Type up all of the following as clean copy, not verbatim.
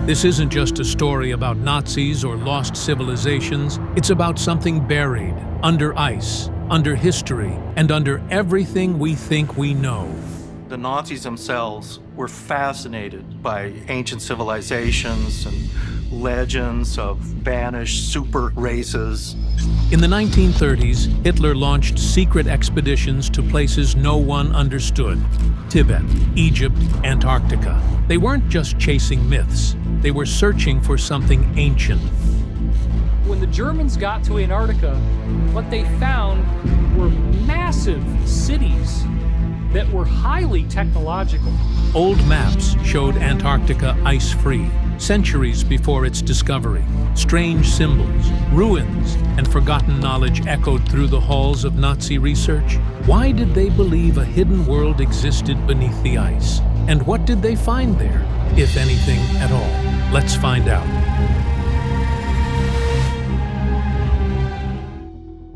This isn't just a story about Nazis or lost civilizations. It's about something buried, under ice, under history, and under everything we think we know. The Nazis themselves were fascinated by ancient civilizations and legends of vanished super races. In the 1930s, Hitler launched secret expeditions to places no one understood: Tibet, Egypt, Antarctica. They weren't just chasing myths. They were searching for something ancient. When the Germans got to Antarctica, what they found were massive cities that were highly technological. Old maps showed Antarctica ice-free, centuries before its discovery. Strange symbols, ruins, and forgotten knowledge echoed through the halls of Nazi research. Why did they believe a hidden world existed beneath the ice? And what did they find there, if anything at all? Let's find out.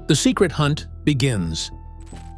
The secret hunt begins.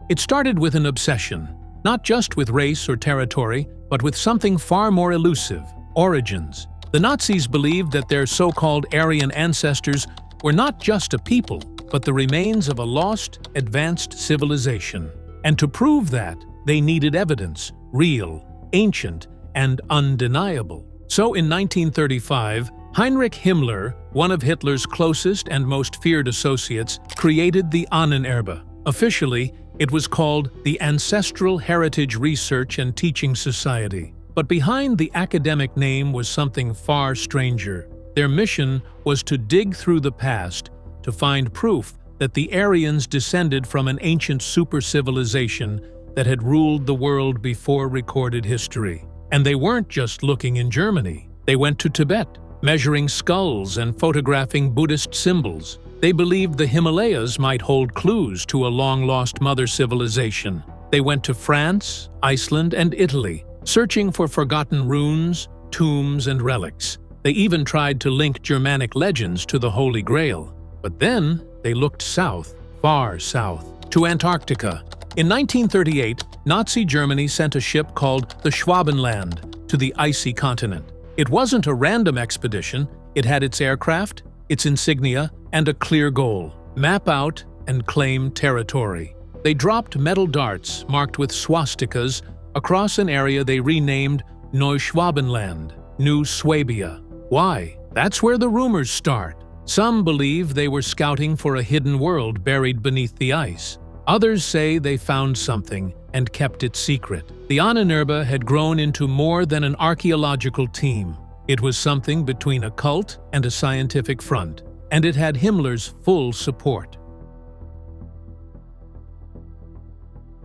It started with an obsession, not just with race or territory, but with something far more elusive: origins. The Nazis believed that their so-called Aryan ancestors were not just a people, but the remains of a lost, advanced civilization. And to prove that, they needed evidence, real, ancient, and undeniable. So in 1935, Heinrich Himmler, one of Hitler's closest and most feared associates, created the Ahnenerbe. Officially, it was called the Ancestral Heritage Research and Teaching Society. But behind the academic name was something far stranger. Their mission was to dig through the past to find proof that the Aryans descended from an ancient super-civilization that had ruled the world before recorded history. And they weren't just looking in Germany. They went to Tibet, measuring skulls and photographing Buddhist symbols. They believed the Himalayas might hold clues to a long-lost mother civilization. They went to France, Iceland, and Italy, searching for forgotten runes, tombs, and relics. They even tried to link Germanic legends to the Holy Grail. But then they looked south, far south, to Antarctica. In 1938, Nazi Germany sent a ship called the Schwabenland to the icy continent. It wasn't a random expedition. It had its aircraft, its insignia, and a clear goal: map out and claim territory. They dropped metal darts marked with swastikas across an area they renamed Neuschwabenland, New Swabia. Why? That's where the rumors start. Some believe they were scouting for a hidden world buried beneath the ice. Others say they found something and kept it secret. The Ahnenerbe had grown into more than an archaeological team. It was something between a cult and a scientific front, and it had Himmler's full support.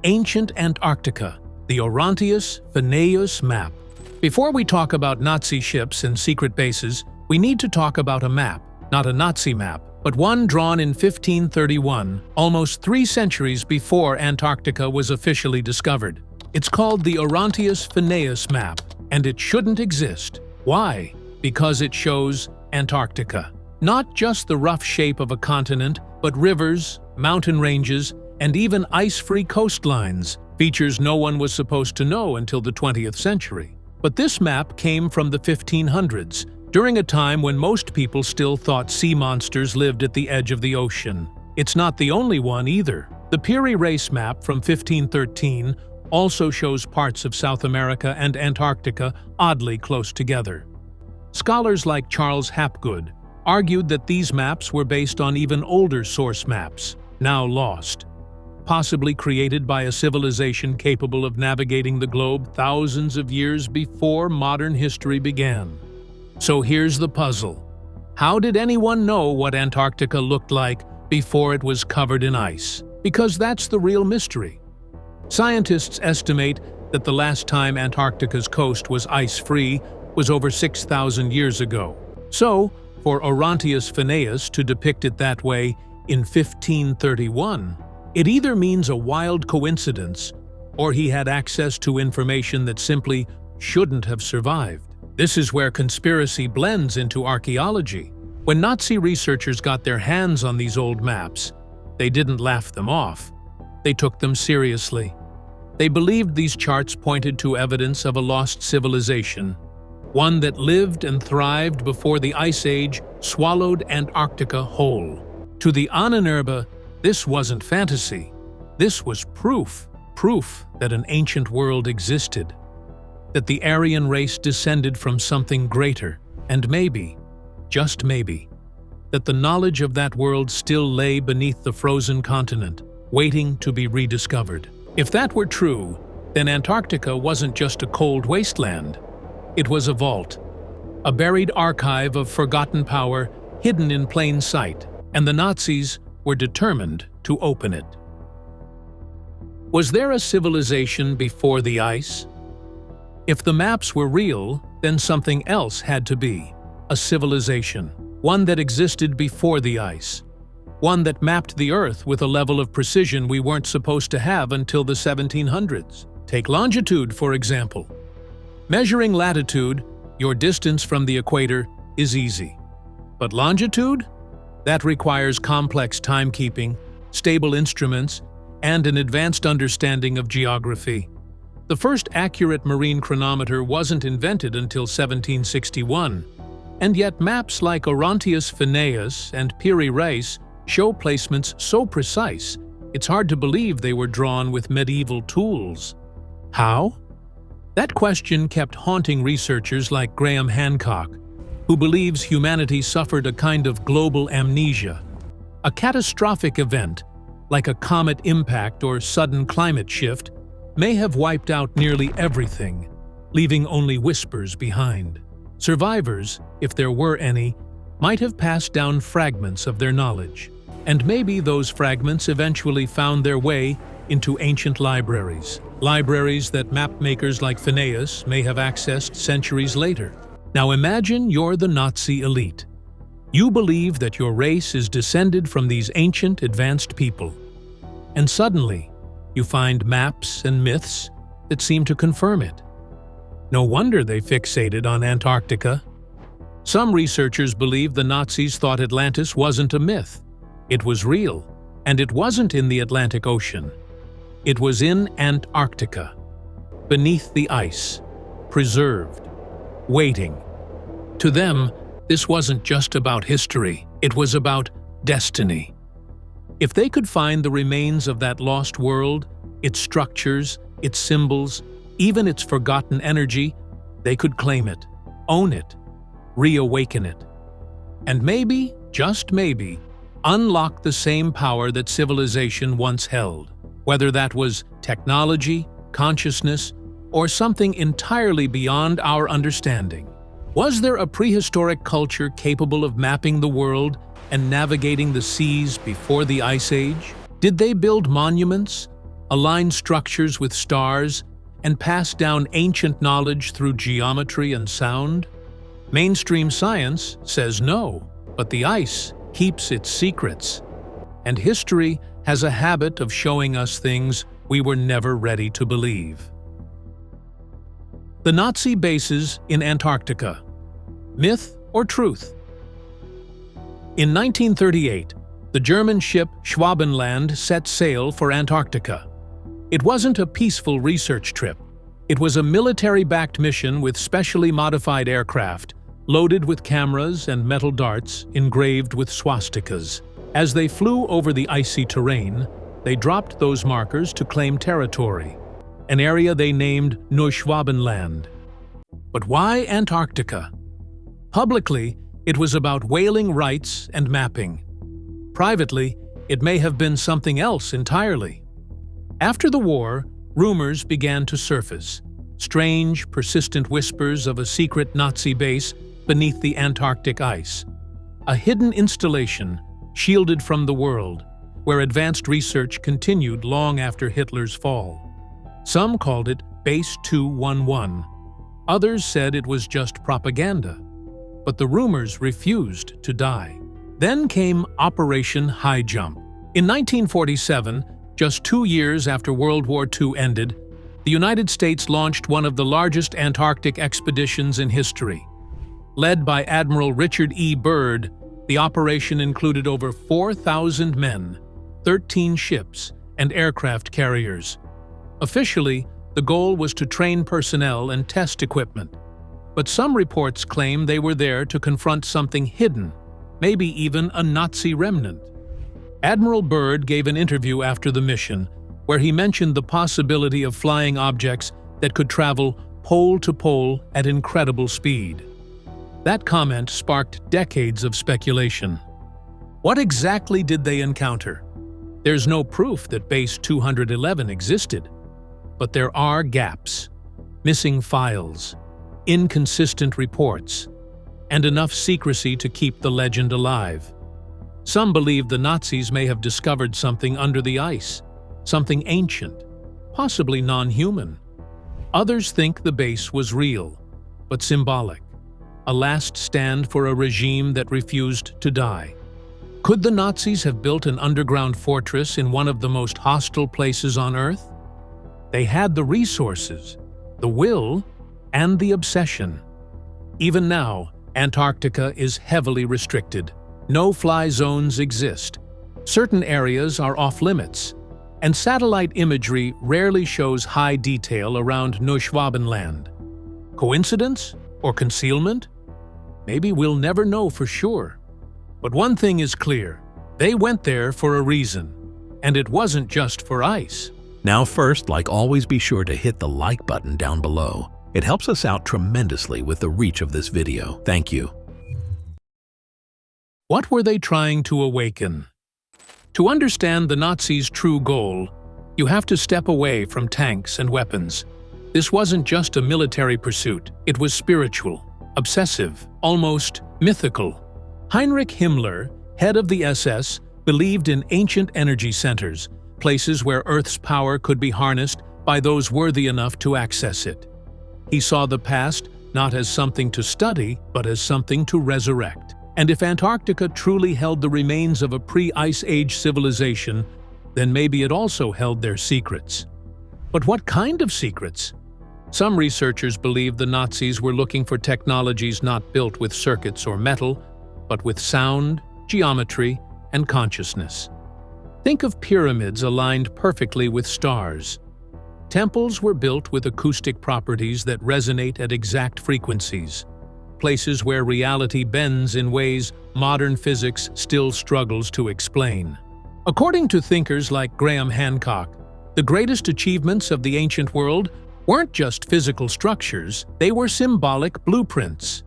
Ancient Antarctica, the Orontius Phineus map. Before we talk about Nazi ships and secret bases, we need to talk about a map, not a Nazi map, but one drawn in 1531, almost 3 centuries before Antarctica was officially discovered. It's called the Orontius Phineus map, and it shouldn't exist. Why? Because it shows Antarctica. Not just the rough shape of a continent, but rivers, mountain ranges, and even ice-free coastlines, features no one was supposed to know until the 20th century. But this map came from the 1500s, during a time when most people still thought sea monsters lived at the edge of the ocean. It's not the only one either. The Piri Reis map from 1513 also shows parts of South America and Antarctica oddly close together. Scholars like Charles Hapgood argued that these maps were based on even older source maps, now lost, possibly created by a civilization capable of navigating the globe thousands of years before modern history began. So here's the puzzle. How did anyone know what Antarctica looked like before it was covered in ice? Because that's the real mystery. Scientists estimate that the last time Antarctica's coast was ice-free was over 6,000 years ago. So, for Orontius Phineus to depict it that way in 1531, it either means a wild coincidence or he had access to information that simply shouldn't have survived. This is where conspiracy blends into archaeology. When Nazi researchers got their hands on these old maps, they didn't laugh them off. They took them seriously. They believed these charts pointed to evidence of a lost civilization. one that lived and thrived before the Ice Age swallowed Antarctica whole. To the Ahnenerbe, this wasn't fantasy. This was proof that an ancient world existed, that the Aryan race descended from something greater, and maybe, just maybe, that the knowledge of that world still lay beneath the frozen continent, waiting to be rediscovered. If that were true, then Antarctica wasn't just a cold wasteland. It was a vault, a buried archive of forgotten power hidden in plain sight, and the Nazis were determined to open it. Was there a civilization before the ice? If the maps were real, then something else had to be. A civilization, one that existed before the ice. One that mapped the Earth with a level of precision we weren't supposed to have until the 1700s. Take longitude, for example. Measuring latitude, your distance from the equator, is easy. But longitude? That requires complex timekeeping, stable instruments, and an advanced understanding of geography. The first accurate marine chronometer wasn't invented until 1761, and yet maps like Orontius Phineus and Piri Reis show placements so precise, it's hard to believe they were drawn with medieval tools. How? That question kept haunting researchers like Graham Hancock, who believes humanity suffered a kind of global amnesia. A catastrophic event, like a comet impact or sudden climate shift, may have wiped out nearly everything, leaving only whispers behind. Survivors, if there were any, might have passed down fragments of their knowledge, and maybe those fragments eventually found their way into ancient libraries that mapmakers like Phineus may have accessed centuries later. Now imagine you're the Nazi elite. You believe that your race is descended from these ancient, advanced people. And suddenly, you find maps and myths that seem to confirm it. No wonder they fixated on Antarctica. Some researchers believe the Nazis thought Atlantis wasn't a myth. It was real, and it wasn't in the Atlantic Ocean. It was in Antarctica, beneath the ice, preserved, waiting. To them, this wasn't just about history, it was about destiny. If they could find the remains of that lost world, its structures, its symbols, even its forgotten energy, they could claim it, own it, reawaken it. And maybe, just maybe, unlock the same power that civilization once held, whether that was technology, consciousness, or something entirely beyond our understanding. Was there a prehistoric culture capable of mapping the world and navigating the seas before the Ice Age? Did they build monuments, align structures with stars, and pass down ancient knowledge through geometry and sound? Mainstream science says no, but the ice keeps its secrets. And history has a habit of showing us things we were never ready to believe. The Nazi bases in Antarctica. Myth or truth? In 1938, the German ship Schwabenland set sail for Antarctica. It wasn't a peaceful research trip. It was a military-backed mission with specially modified aircraft, loaded with cameras and metal darts engraved with swastikas. As they flew over the icy terrain, they dropped those markers to claim territory, an area they named Neuschwabenland. But why Antarctica? Publicly, it was about whaling rights and mapping. Privately, it may have been something else entirely. After the war, rumors began to surface, strange, persistent whispers of a secret Nazi base beneath the Antarctic ice, a hidden installation shielded from the world, where advanced research continued long after Hitler's fall. Some called it Base 211. Others said it was just propaganda. But the rumors refused to die. Then came Operation Highjump. In 1947, just 2 years after World War II ended, the United States launched one of the largest Antarctic expeditions in history. Led by Admiral Richard E. Byrd, the operation included over 4,000 men, 13 ships, and aircraft carriers. Officially, the goal was to train personnel and test equipment. but some reports claim they were there to confront something hidden, maybe even a Nazi remnant. Admiral Byrd gave an interview after the mission, where he mentioned the possibility of flying objects that could travel pole to pole at incredible speed. That comment sparked decades of speculation. What exactly did they encounter? There's no proof that Base 211 existed, but there are gaps, missing files, inconsistent reports, and enough secrecy to keep the legend alive. Some believe the Nazis may have discovered something under the ice, something ancient, possibly non-human. Others think the base was real, but symbolic, a last stand for a regime that refused to die. Could the Nazis have built an underground fortress in one of the most hostile places on Earth? They had the resources, the will, and the obsession. Even now, Antarctica is heavily restricted. No-fly zones exist. Certain areas are off-limits, and satellite imagery rarely shows high detail around Neuschwabenland. Coincidence or concealment? Maybe we'll never know for sure. But one thing is clear, they went there for a reason, and it wasn't just for ice. Now first, like always, be sure to hit the like button down below. It helps us out tremendously with the reach of this video. Thank you. What were they trying to awaken? To understand the Nazis' true goal, you have to step away from tanks and weapons. This wasn't just a military pursuit, it was spiritual, obsessive, almost mythical. Heinrich Himmler, head of the SS, believed in ancient energy centers, places where Earth's power could be harnessed by those worthy enough to access it. He saw the past not as something to study, but as something to resurrect. And if Antarctica truly held the remains of a pre-Ice Age civilization, then maybe it also held their secrets. But what kind of secrets? Some researchers believe the Nazis were looking for technologies not built with circuits or metal, but with sound, geometry, and consciousness. Think of pyramids aligned perfectly with stars. Temples were built with acoustic properties that resonate at exact frequencies, places where reality bends in ways modern physics still struggles to explain. According to thinkers like Graham Hancock, the greatest achievements of the ancient world weren't just physical structures, they were symbolic blueprints.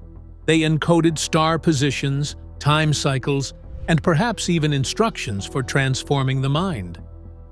They encoded star positions, time cycles, and perhaps even instructions for transforming the mind.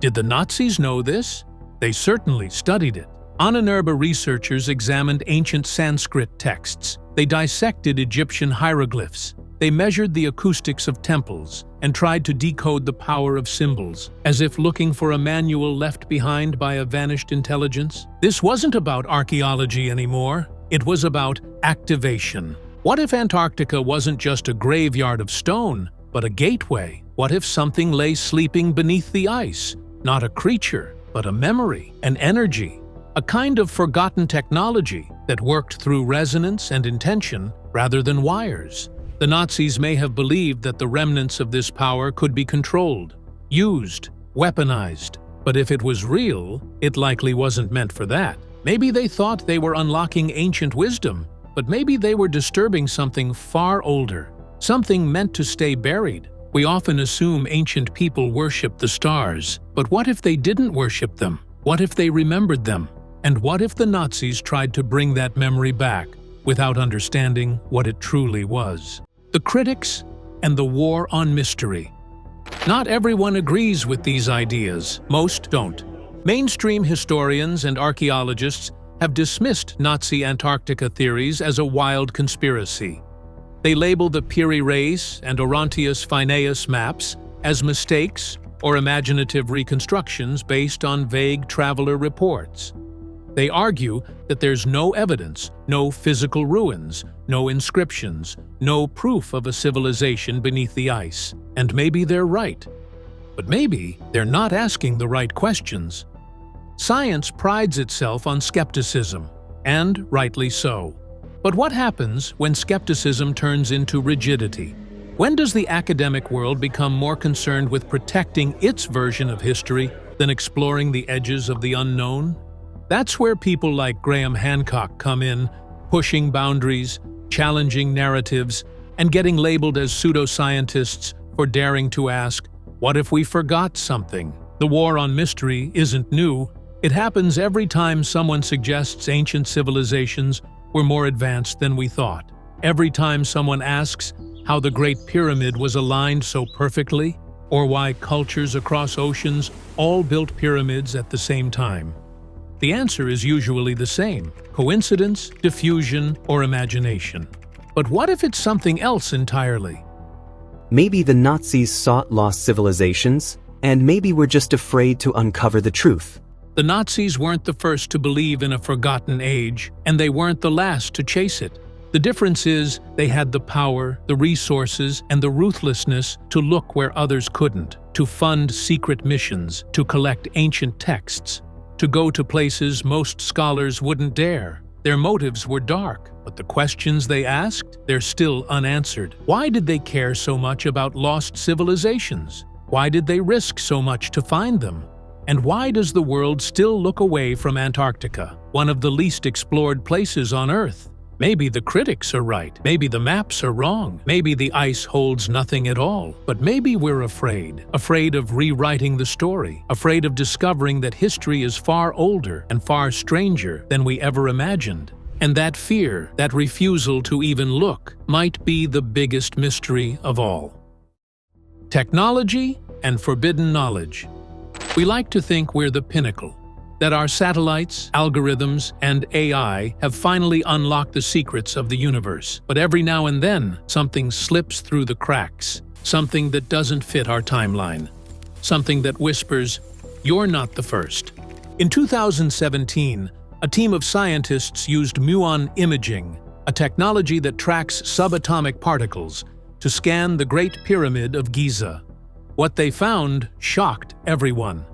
Did the Nazis know this? They certainly studied it. Ahnenerbe researchers examined ancient Sanskrit texts. They dissected Egyptian hieroglyphs. They measured the acoustics of temples and tried to decode the power of symbols, as if looking for a manual left behind by a vanished intelligence. This wasn't about archaeology anymore. It was about activation. What if Antarctica wasn't just a graveyard of stone, but a gateway? What if something lay sleeping beneath the ice? Not a creature, but a memory, an energy, a kind of forgotten technology that worked through resonance and intention rather than wires. The Nazis may have believed that the remnants of this power could be controlled, used, weaponized. But if it was real, it likely wasn't meant for that. Maybe they thought they were unlocking ancient wisdom, but maybe they were disturbing something far older, something meant to stay buried. We often assume ancient people worshiped the stars, but what if they didn't worship them? What if they remembered them? And what if the Nazis tried to bring that memory back without understanding what it truly was? The critics and the war on mystery. Not everyone agrees with these ideas. Most don't. Mainstream historians and archaeologists have dismissed Nazi Antarctica theories as a wild conspiracy. They label the Piri Reis and Orontius Phineus maps as mistakes or imaginative reconstructions based on vague traveler reports. They argue that there's no evidence, no physical ruins, no inscriptions, no proof of a civilization beneath the ice. And maybe they're right. But maybe they're not asking the right questions. Science prides itself on skepticism, and rightly so. But what happens when skepticism turns into rigidity? When does the academic world become more concerned with protecting its version of history than exploring the edges of the unknown? That's where people like Graham Hancock come in. pushing boundaries, challenging narratives, and getting labeled as pseudoscientists for daring to ask, what if we forgot something? The war on mystery isn't new. It happens every time someone suggests ancient civilizations were more advanced than we thought. Every time someone asks how the Great Pyramid was aligned so perfectly, or why cultures across oceans all built pyramids at the same time. The answer is usually the same: coincidence, diffusion, or imagination. But what if it's something else entirely? Maybe the Nazis sought lost civilizations, and maybe we're just afraid to uncover the truth. The Nazis weren't the first to believe in a forgotten age, and they weren't the last to chase it. The difference is they had the power, the resources, and the ruthlessness to look where others couldn't, to fund secret missions, to collect ancient texts, to go to places most scholars wouldn't dare. Their motives were dark, but the questions they asked, they're still unanswered. Why did they care so much about lost civilizations? Why did they risk so much to find them? And why does the world still look away from Antarctica, one of the least explored places on Earth? Maybe the critics are right, maybe the maps are wrong, maybe the ice holds nothing at all, but maybe we're afraid of rewriting the story, afraid of discovering that history is far older and far stranger than we ever imagined. And that fear, that refusal to even look, might be the biggest mystery of all. Technology and forbidden knowledge. We like to think we're the pinnacle, that our satellites, algorithms, and AI have finally unlocked the secrets of the universe. But every now and then, something slips through the cracks, something that doesn't fit our timeline, something that whispers, "You're not the first." In 2017, a team of scientists used muon imaging, a technology that tracks subatomic particles, to scan the Great Pyramid of Giza. What they found shocked everyone.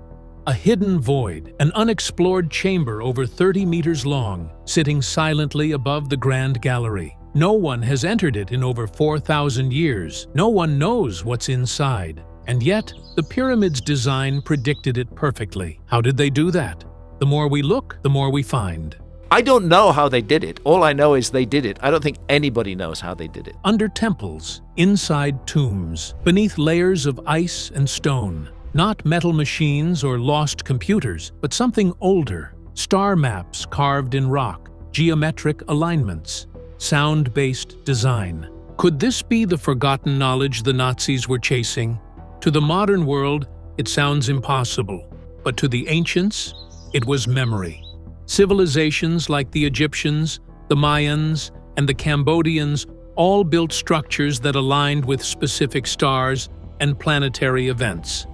A hidden void, an unexplored chamber over 30 meters long, sitting silently above the Grand Gallery. No one has entered it in over 4,000 years. No one knows what's inside. And yet, the pyramid's design predicted it perfectly. How did they do that? The more we look, the more we find. I don't know how they did it. All I know is they did it. I don't think anybody knows how they did it. Under temples, inside tombs, beneath layers of ice and stone. Not metal machines or lost computers, but something older. Star maps carved in rock, geometric alignments, sound-based design. Could this be the forgotten knowledge the Nazis were chasing? To the modern world, it sounds impossible, but to the ancients, it was memory. Civilizations like the Egyptians, the Mayans, and the Cambodians all built structures that aligned with specific stars and planetary events.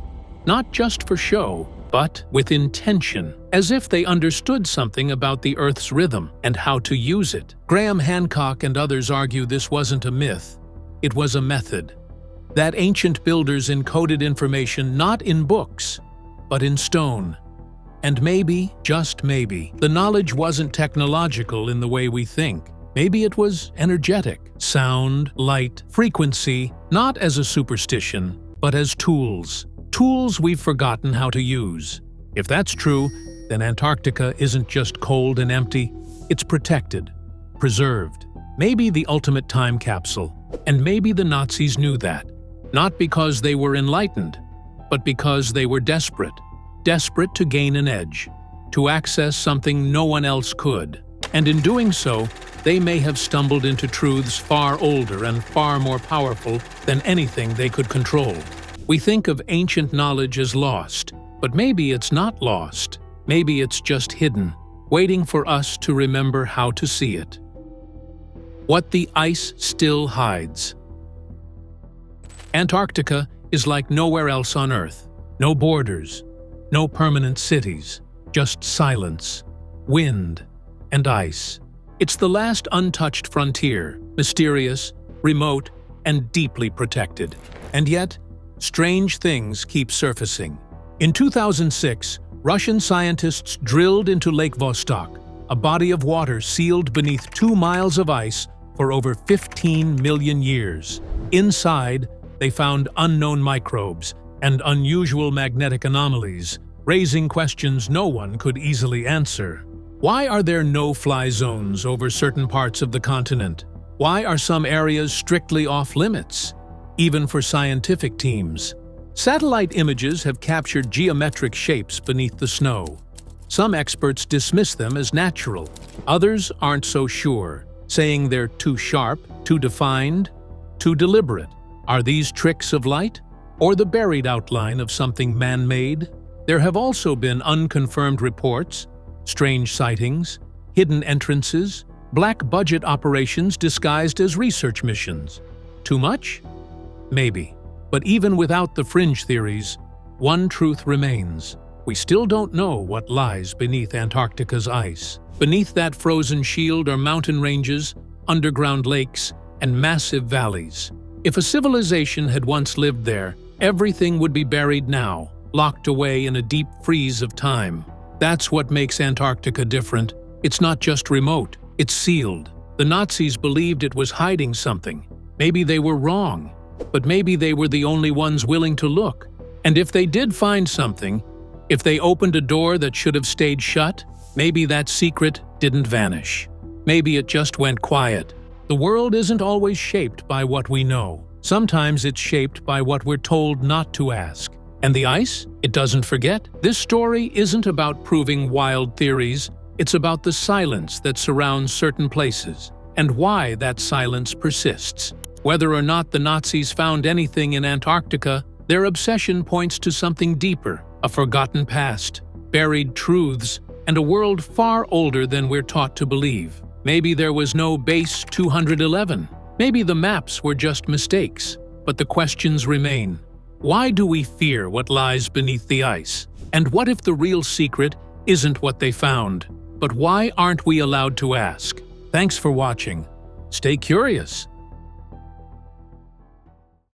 Not just for show, but with intention, as if they understood something about the Earth's rhythm and how to use it. Graham Hancock and others argue this wasn't a myth, it was a method. That ancient builders encoded information not in books, but in stone. And maybe, just maybe, the knowledge wasn't technological in the way we think. Maybe it was energetic, sound, light, frequency, not as a superstition, but as tools. Tools we've forgotten how to use. If that's true, then Antarctica isn't just cold and empty, it's protected, preserved. Maybe the ultimate time capsule. And maybe the Nazis knew that. Not because they were enlightened, but because they were desperate. Desperate to gain an edge, to access something no one else could. And in doing so, they may have stumbled into truths far older and far more powerful than anything they could control. We think of ancient knowledge as lost, but maybe it's not lost. Maybe it's just hidden, waiting for us to remember how to see it. What the ice still hides. Antarctica is like nowhere else on Earth. No borders, no permanent cities, just silence, wind, and ice. It's the last untouched frontier, mysterious, remote, and deeply protected. And yet, strange things keep surfacing. In 2006, Russian scientists drilled into Lake Vostok, a body of water sealed beneath 2 miles of ice for over 15 million years. Inside, they found unknown microbes and unusual magnetic anomalies, raising questions no one could easily answer. Why are there no-fly zones over certain parts of the continent? Why are some areas strictly off-limits, even for scientific teams? Satellite images have captured geometric shapes beneath the snow. Some experts dismiss them as natural. Others aren't so sure, saying they're too sharp, too defined, too deliberate. Are these tricks of light, or the buried outline of something man-made? There have also been unconfirmed reports, strange sightings, hidden entrances, black-budget operations disguised as research missions. Too much? Maybe. But even without the fringe theories, one truth remains. We still don't know what lies beneath Antarctica's ice. Beneath that frozen shield are mountain ranges, underground lakes, and massive valleys. If a civilization had once lived there, everything would be buried now, locked away in a deep freeze of time. That's what makes Antarctica different. It's not just remote, it's sealed. The Nazis believed it was hiding something. Maybe they were wrong, but maybe they were the only ones willing to look. And if they did find something, if they opened a door that should have stayed shut, maybe that secret didn't vanish. Maybe it just went quiet. The world isn't always shaped by what we know. Sometimes it's shaped by what we're told not to ask. And the ice? It doesn't forget. This story isn't about proving wild theories. It's about the silence that surrounds certain places, and why that silence persists. Whether or not the Nazis found anything in Antarctica, their obsession points to something deeper, a forgotten past, buried truths, and a world far older than we're taught to believe. Maybe there was no Base 211. Maybe the maps were just mistakes. But the questions remain. Why do we fear what lies beneath the ice? And what if the real secret isn't what they found? But why aren't we allowed to ask? Thanks for watching. Stay curious.